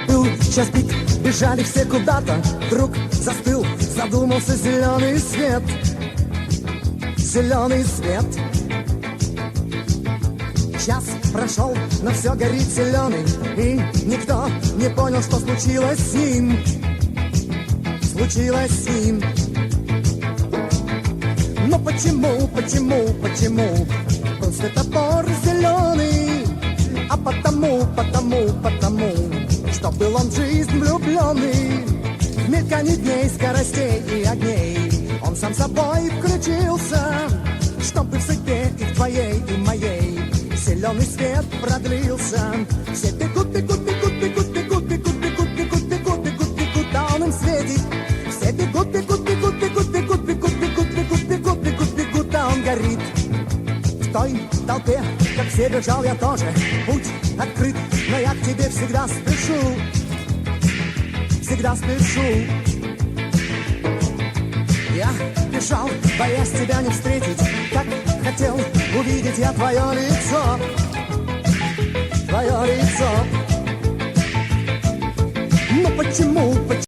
Был час пик, бежали все куда-то. Вдруг застыл, задумался зеленый свет. Зеленый свет. Час прошел, но все горит зеленый. И никто не понял, что случилось с ним. Случилось с ним. Но почему был светофор зеленый? А потому, что был он в жизнь влюбленный. В мельканье дней, скоростей и огней он сам собой включился, чтобы в судьбе и в твоей, и в моей зеленый свет продлился. Все бегут, бегут, бегут, бегут, бегут, бегут, бегут, бегут, бегут, бегут, бегут, а он им светит. Все бегут, бегут, бегут, бегут, бегут, бегут, бегут, бегут, бегут, бегут, бегут, а он горит. В той толпе, как все, бежал я тоже. Путь открыт, но я к тебе всегда спешу. Всегда спешу. Я бежал, боясь тебя не встретить. Как хотел увидеть я твое лицо.